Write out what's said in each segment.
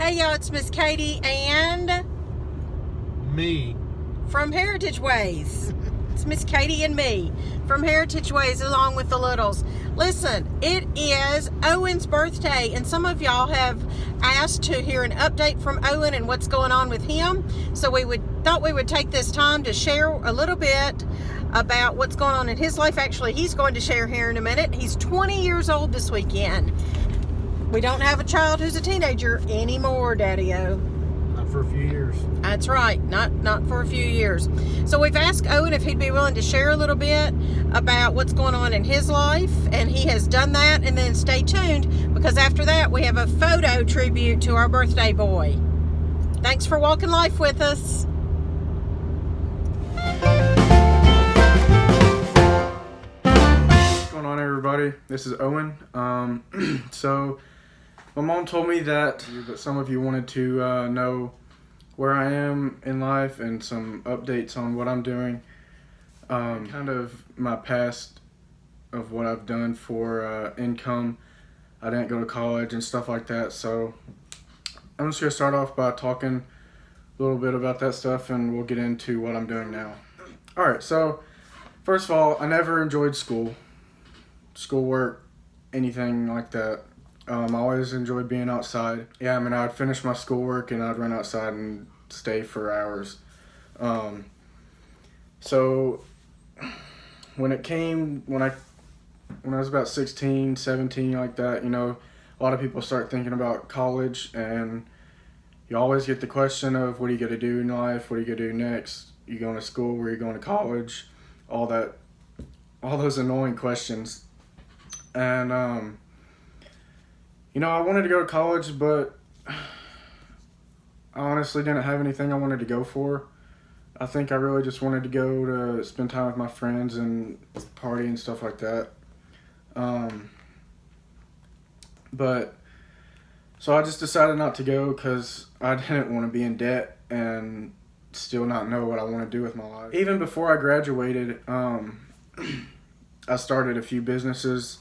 Hey y'all, it's Miss Katie and Me. from Heritage Ways. It's Miss Katie and me from Heritage Ways along with the littles. Listen, it is Owen's birthday and some of y'all have asked to hear an update from Owen and what's going on with him. So thought we would take this time to share a little bit about what's going on in his life. Actually, he's going to share here in a minute. He's 20 years old this weekend. We don't have a child who's a teenager anymore, Daddy-O. Not for a few years. That's right, not for a few years. So we've asked Owen if he'd be willing to share a little bit about what's going on in his life, and he has done that. And then stay tuned, because after that we have a photo tribute to our birthday boy. Thanks for walking life with us. What's going on, everybody? This is Owen. So my mom told me that some of you wanted to know where I am in life and some updates on what I'm doing. Kind of my past of what I've done for income. I didn't go to college and stuff like that, so I'm just going to start off by talking a little bit about that stuff, and we'll get into what I'm doing now. Alright, so first of all, I never enjoyed schoolwork, anything like that. I always enjoyed being outside. Yeah, I mean, I'd finish my schoolwork and I'd run outside and stay for hours. So when I was about 16, 17, like that, you know, a lot of people start thinking about college, and you always get the question of, what are you going to do in life? What are you going to do next? You going to school? Where are you going to college? All those annoying questions. And, you know, I wanted to go to college, but I honestly didn't have anything I wanted to go for. I think I really just wanted to go to spend time with my friends and party and stuff like that. So I just decided not to go because I didn't want to be in debt and still not know what I want to do with my life. Even before I graduated, I started a few businesses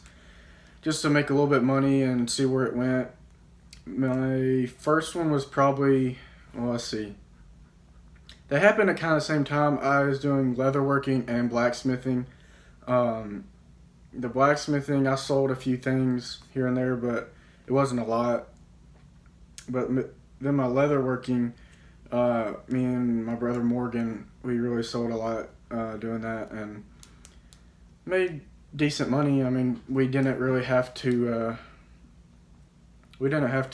just to make a little bit of money and see where it went. My first one was probably, well, let's see. They happened at kind of the same time. I was doing leatherworking and blacksmithing. The blacksmithing, I sold a few things here and there, but it wasn't a lot. But then my leatherworking, me and my brother Morgan, we really sold a lot doing that and made decent money. I mean, we didn't have to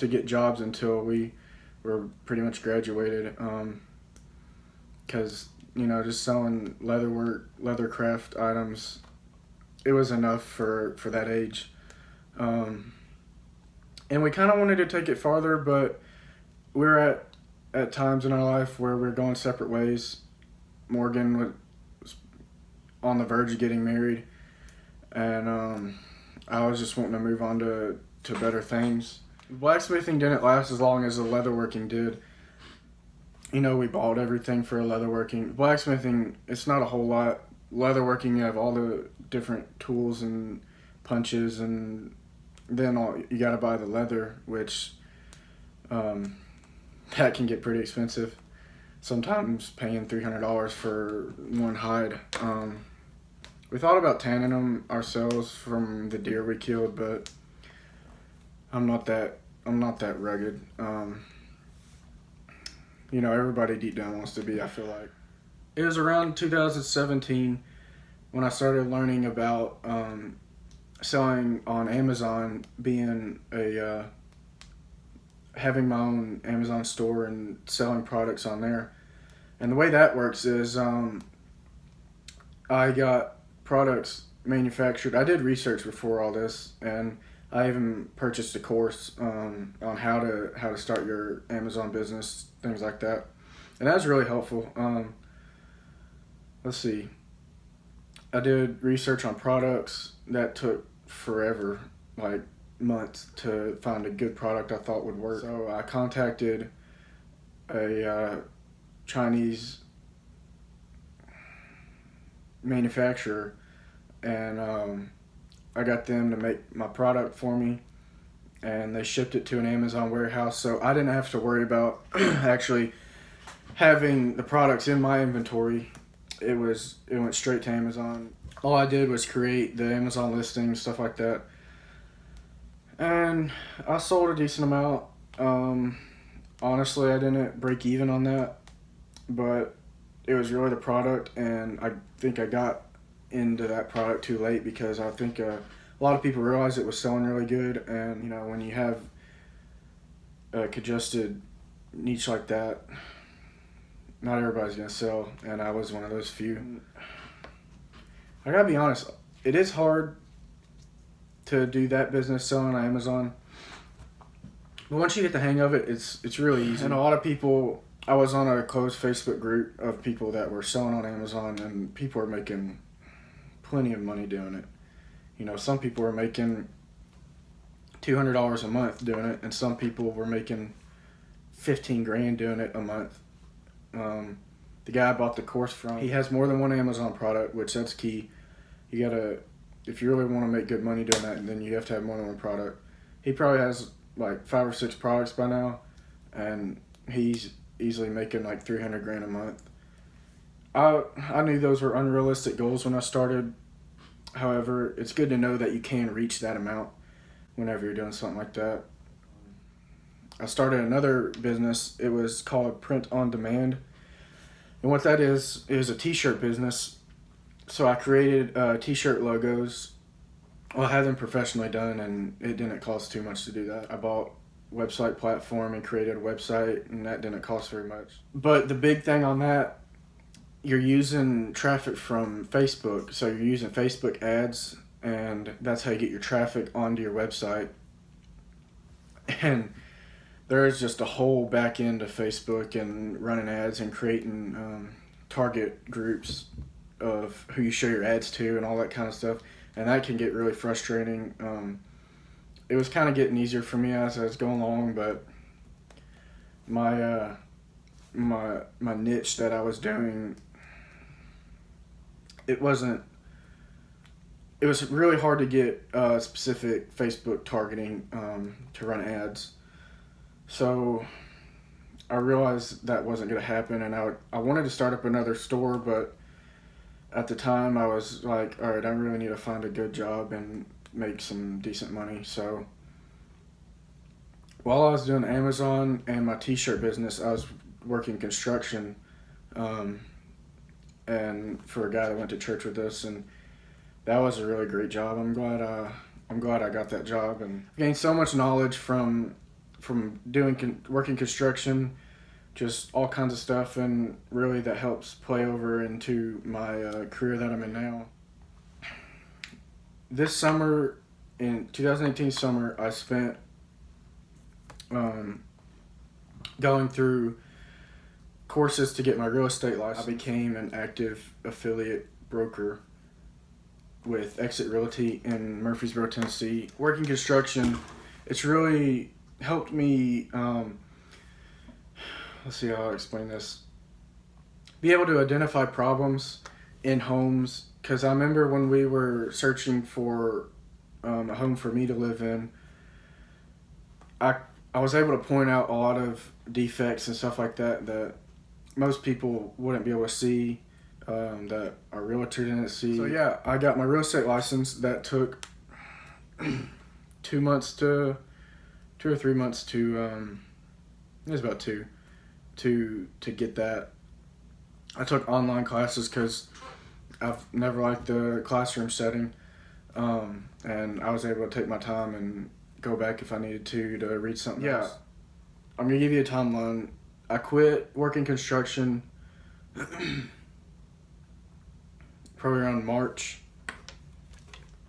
get jobs until we were pretty much graduated, because, you know, just selling leathercraft items, it was enough for that age. And we kind of wanted to take it farther, but we're at times in our life where we're going separate ways. Morgan was on the verge of getting married, and I was just wanting to move on to better things. Blacksmithing didn't last as long as the leatherworking did. You know, we bought everything for leatherworking. Blacksmithing, it's not a whole lot. Leatherworking, you have all the different tools and punches, and then you got to buy the leather, which that can get pretty expensive. Sometimes paying $300 for one hide. We thought about tanning them ourselves from the deer we killed, but I'm not that rugged. You know, everybody deep down wants to be, I feel like. It was around 2017 when I started learning about selling on Amazon, being having my own Amazon store and selling products on there. And the way that works is I got products manufactured. I did research before all this, and I even purchased a course on how to start your Amazon business, things like that, and that was really helpful. Let's see. I did research on products that took forever, like months, to find a good product I thought would work. So I contacted a Chinese manufacturer, and I got them to make my product for me, and they shipped it to an Amazon warehouse, so I didn't have to worry about actually having the products in my inventory. It went straight to Amazon. All I did was create the Amazon listing, stuff like that, and I sold a decent amount. Honestly, I didn't break even on that, but it was really the product, and I think I got into that product too late, because I think a lot of people realized it was selling really good, and you know, when you have a congested niche like that, not everybody's gonna sell, and I was one of those few. I gotta be honest, it is hard to do that business selling on Amazon, but once you get the hang of it, it's really easy. And a lot of people, I was on a closed Facebook group of people that were selling on Amazon, and people are making plenty of money doing it. You know, some people were making $200 a month doing it, and some people were making 15 grand doing it a month. The guy I bought the course from, he has more than one Amazon product, which that's key. You gotta, if you really want to make good money doing that, then you have to have more than one product. He probably has like 5 or 6 products by now, and he's easily making like 300 grand a month. I knew those were unrealistic goals when I started. However, it's good to know that you can reach that amount whenever you're doing something like that. I started another business. It was called Print on Demand. And what that is a t-shirt business. So I created t-shirt logos. Well, I had them professionally done, and it didn't cost too much to do that. I bought website platform and created a website, and that didn't cost very much. But the big thing on that, you're using traffic from Facebook. So you're using Facebook ads, and that's how you get your traffic onto your website. And there's just a whole back end of Facebook and running ads and creating target groups of who you show your ads to and all that kind of stuff. And that can get really frustrating. It was kind of getting easier for me as I was going along, but my niche that I was doing, it was really hard to get specific Facebook targeting to run ads. So I realized that wasn't going to happen, and I wanted to start up another store, but at the time I was like, all right, I really need to find a good job and make some decent money. So while I was doing Amazon and my t-shirt business, I was working construction, and for a guy that went to church with us, and that was a really great job. I'm glad I got that job, and I gained so much knowledge from working construction, just all kinds of stuff, and really that helps play over into my career that I'm in now. This summer, in 2018 summer, I spent going through courses to get my real estate license. I became an active affiliate broker with Exit Realty in Murfreesboro, Tennessee. Working construction, it's really helped me, let's see how I'll explain this, be able to identify problems in homes, because I remember when we were searching for a home for me to live in, I was able to point out a lot of defects and stuff like that most people wouldn't be able to see, that our realtor didn't see. So yeah, I got my real estate license. That took 2 or 3 months to, it was about 2, to get that. I took online classes because I've never liked the classroom setting, and I was able to take my time and go back if I needed to read something else. I'm going to give you a timeline. I quit working construction probably around March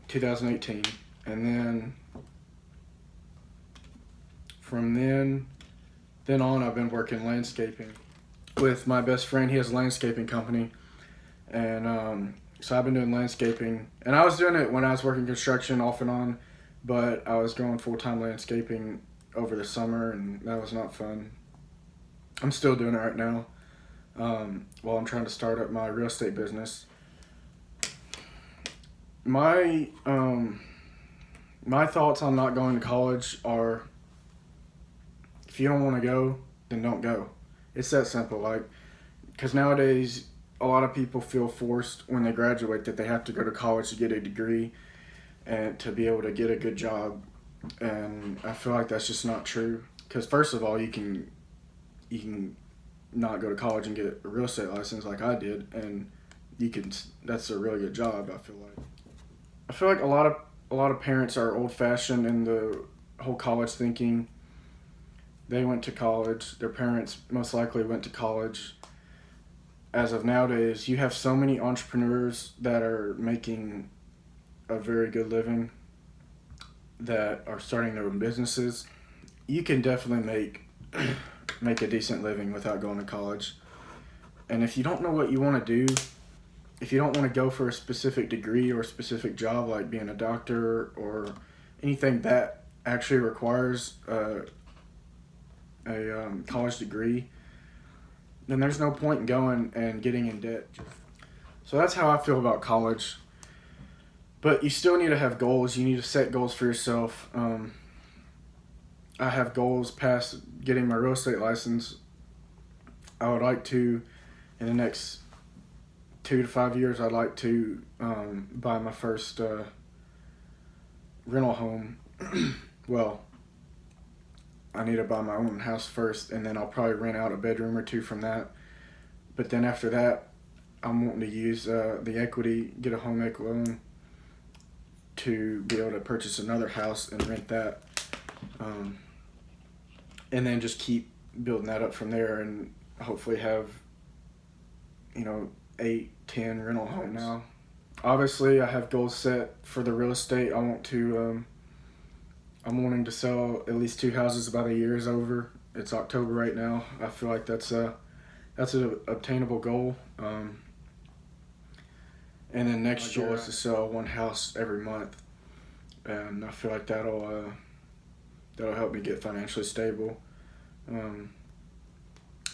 2018, and then from then on I've been working landscaping with my best friend. He has a landscaping company, and so I've been doing landscaping, and I was doing it when I was working construction off and on, but I was going full-time landscaping over the summer, and that was not fun. I'm still doing it right now while I'm trying to start up my real estate business. My My thoughts on not going to college are, if you don't want to go, then don't go. It's that simple. Like, because nowadays a lot of people feel forced when they graduate that they have to go to college to get a degree and to be able to get a good job. And I feel like that's just not true. Because first of all, you can not go to college and get a real estate license like I did, and that's a really good job. I feel like a lot of parents are old fashioned in the whole college thinking. They went to college, their parents most likely went to college. As of nowadays, you have so many entrepreneurs that are making a very good living, that are starting their own businesses. You can definitely make a decent living without going to college. And if you don't know what you want to do, if you don't want to go for a specific degree or a specific job like being a doctor or anything that actually requires a college degree, then there's no point in going and getting in debt. So that's how I feel about college. But you still need to have goals. You need to set goals for yourself. I have goals past getting my real estate license. I would like to, in the next 2 to 5 years, I'd like to buy my first rental home. Well, I need to buy my own house first, and then I'll probably rent out a bedroom or two from that. But then after that, I'm wanting to use the equity, get a home equity loan to be able to purchase another house and rent that. And then just keep building that up from there, and hopefully have, 8, 10 rental homes. Now, obviously, I have goals set for the real estate. I want to, I'm wanting to sell at least 2 houses by the year is over. It's October right now. I feel like that's an obtainable goal. And then next year is to sell 1 house every month, and I feel like that'll help me get financially stable. And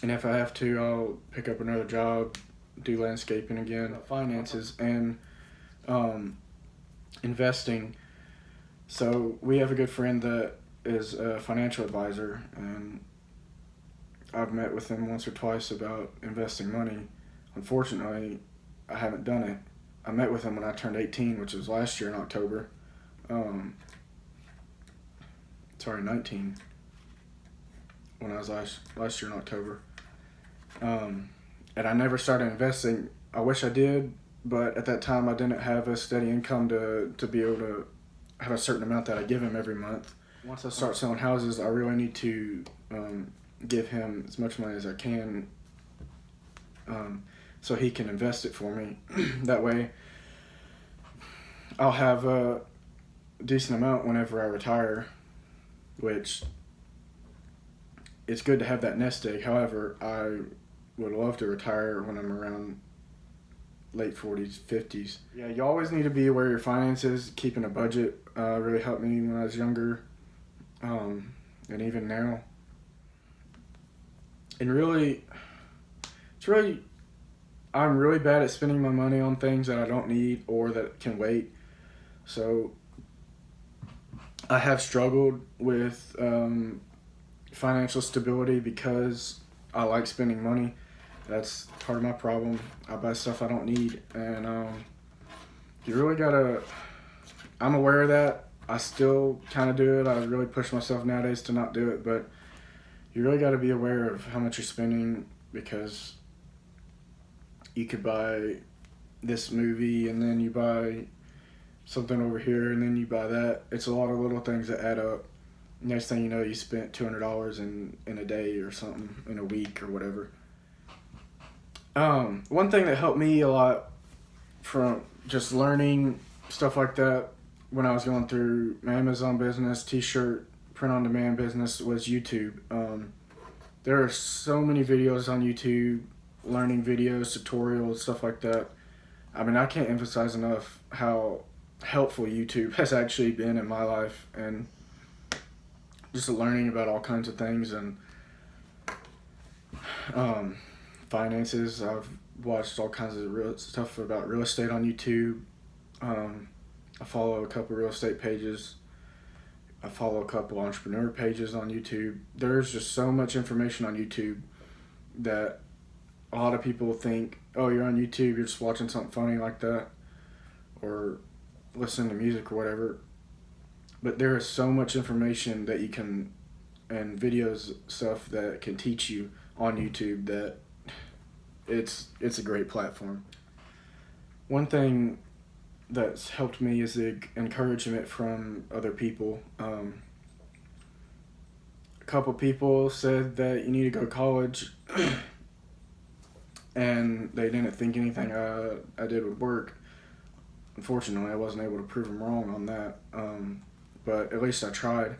if I have to, I'll pick up another job, do landscaping again. Finances and investing. So we have a good friend that is a financial advisor, and I've met with him once or twice about investing money. Unfortunately, I haven't done it. I met with him when I turned 18, which was last year in October. 19, when I was last year in October. And I never started investing. I wish I did, but at that time I didn't have a steady income to be able to have a certain amount that I give him every month. Once I start selling houses, I really need to give him as much money as I can, so he can invest it for me. That way I'll have a decent amount whenever I retire, which it's good to have that nest egg. However, I would love to retire when I'm around late 40s, 50s. Yeah, you always need to be aware of your finances. Keeping a budget really helped me when I was younger, and even now. And I'm really bad at spending my money on things that I don't need or that can wait. So I have struggled with financial stability because I like spending money. That's part of my problem. I buy stuff I don't need, and you really gotta. I'm aware of that. I still kind of do it. I really push myself nowadays to not do it, but you really got to be aware of how much you're spending, because you could buy this movie and then you buy something over here and then you buy that. It's a lot of little things that add up. Next thing you know, you spent $200 in a day or something, in a week or whatever. One thing that helped me a lot from just learning stuff like that when I was going through my Amazon business, t-shirt, print-on-demand business was YouTube. There are so many videos on YouTube, learning videos, tutorials, stuff like that. I mean, I can't emphasize enough how helpful YouTube has actually been in my life, and just learning about all kinds of things and finances. I've watched all kinds of stuff about real estate on YouTube. I follow a couple real estate pages. I follow a couple entrepreneur pages on YouTube. There's just so much information on YouTube that a lot of people think, oh, you're on YouTube, you're just watching something funny like that, or listening to music or whatever. But there is so much information that you can, and videos, stuff that can teach you on YouTube, that it's a great platform. One thing that's helped me is the encouragement from other people. A couple people said that you need to go to college, and they didn't think anything I did would work. Unfortunately, I wasn't able to prove them wrong on that, but at least I tried.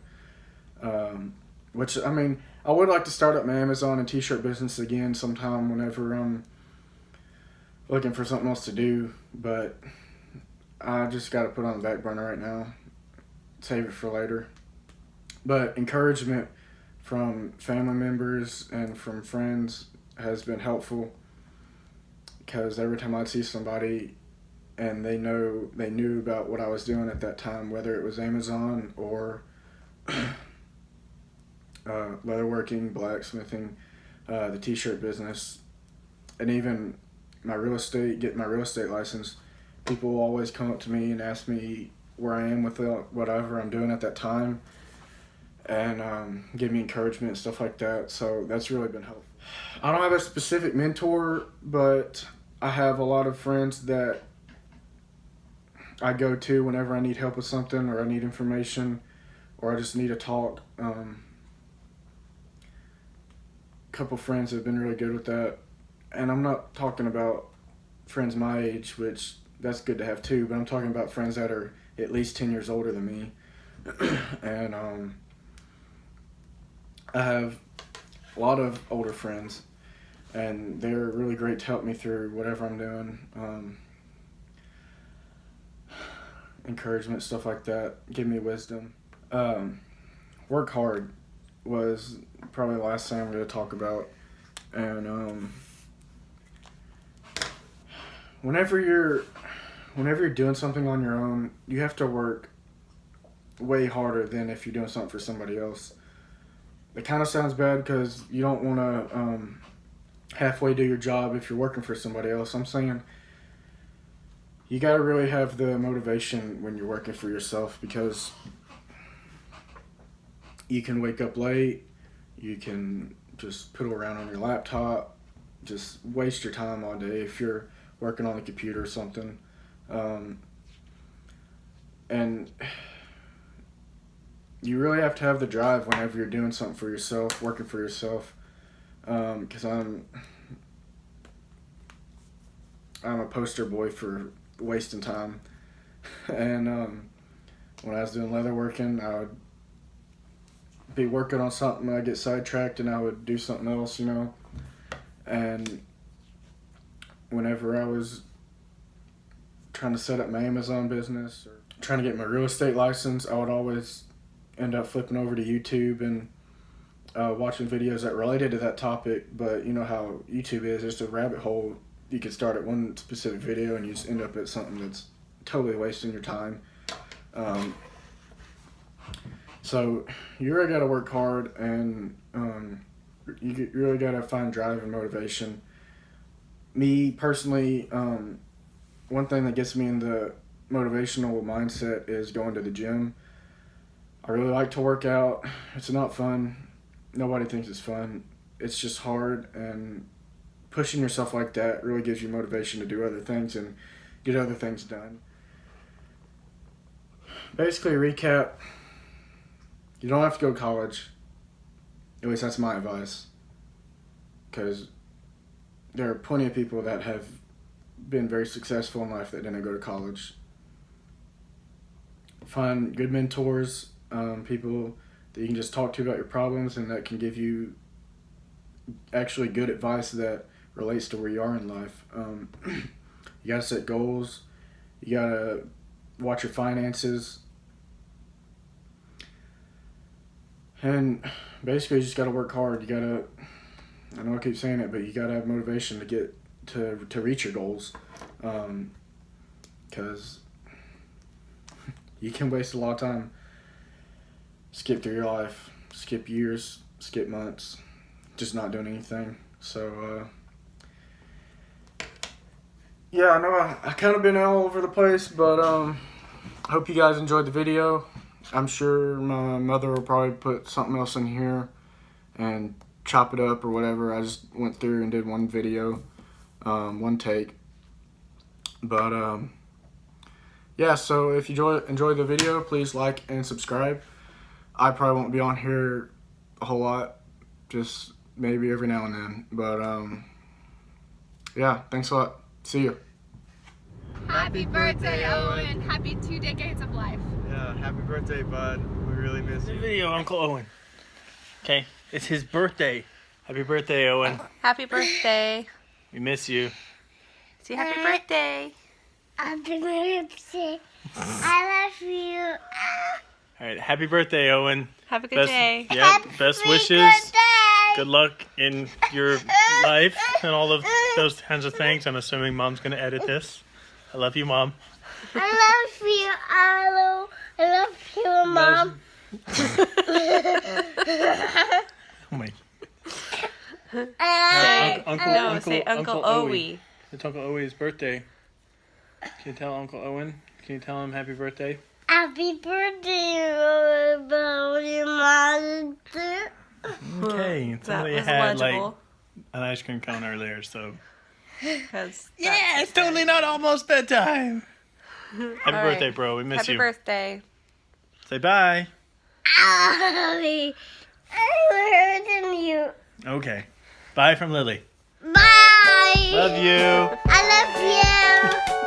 Which, I mean, I would like to start up my Amazon and t-shirt business again sometime whenever I'm looking for something else to do, but I just got to put it on the back burner right now, save it for later. But encouragement from family members and from friends has been helpful, because every time I'd see somebody and they knew about what I was doing at that time, whether it was Amazon or leatherworking, blacksmithing, the t-shirt business, and even getting my real estate license, people will always come up to me and ask me where I am with whatever I'm doing at that time, and give me encouragement and stuff like that. So that's really been helpful. I don't have a specific mentor, but I have a lot of friends that I go to whenever I need help with something, or I need information, or I just need to talk. Couple friends have been really good with that, and I'm not talking about friends my age, which that's good to have too, but I'm talking about friends that are at least 10 years older than me. And I have a lot of older friends, and they're really great to help me through whatever I'm doing. Encouragement, stuff like that, give me wisdom. Work hard was probably the last thing I'm going to talk about. And whenever you're doing something on your own, you have to work way harder than if you're doing something for somebody else. It kind of sounds bad because you don't want to halfway do your job if you're working for somebody else. I'm saying you got to really have the motivation when you're working for yourself, because you can wake up late, you can just piddle around on your laptop, just waste your time all day if you're working on the computer or something. And you really have to have the drive whenever you're doing something for yourself, working for yourself. Because I'm a poster boy for wasting time. And when I was doing leatherworking, I would be working on something, I'd get sidetracked and I would do something else, And whenever I was trying to set up my Amazon business or trying to get my real estate license, I would always end up flipping over to YouTube and watching videos that related to that topic. But you know how YouTube is, it's a rabbit hole. You could start at one specific video and you just end up at something that's totally wasting your time. So you really got to work hard, and you really got to find drive and motivation. Me personally, one thing that gets me in the motivational mindset is going to the gym. I really like to work out. It's not fun. Nobody thinks it's fun. It's just hard, and pushing yourself like that really gives you motivation to do other things and get other things done. Basically, recap. You don't have to go to college. At least that's my advice. Because there are plenty of people that have been very successful in life that didn't go to college. Find good mentors, people that you can just talk to about your problems and that can give you actually good advice that relates to where you are in life. You gotta set goals. You gotta watch your finances. And basically, you just gotta work hard. You gotta, I know I keep saying it, but you gotta have motivation to get to reach your goals. Because you can waste a lot of time. skip through your life, skip years, skip months, just not doing anything. So, yeah, I know I kind of been all over the place, but I hope you guys enjoyed the video. I'm sure my mother will probably put something else in here and chop it up or whatever. I just went through and did one video, one take. But yeah, so if you enjoyed the video, please like and subscribe. I probably won't be on here a whole lot, just maybe every now and then. But yeah, thanks a lot. See you. Happy birthday, Owen. Happy 2 decades of life. Yeah, happy birthday, bud. We really miss you. Video, Uncle Owen. Okay, it's his birthday. Happy birthday, Owen. Happy birthday. We miss you. Say happy birthday. Happy birthday. I love you. All right, happy birthday, Owen. Have a good day. Yeah, best Happy wishes. birthday. Good luck in your life and all of those kinds of things. I'm assuming Mom's going to edit this. I love you, Mom. I love you, Arlo. I love you, Mom. Oh my. Say Uncle Owie. It's Uncle Owie's birthday. Can you tell Uncle Owen? Can you tell him happy birthday? Happy birthday, Mom. Okay. Somebody was had legible. an ice cream cone earlier, so. 'Cause Yeah, it's totally not almost bedtime. Happy All right. birthday, bro. We miss Happy you. birthday. Say bye. I'm hurting you. Okay. Bye from Lily. Bye. Love you. I love you.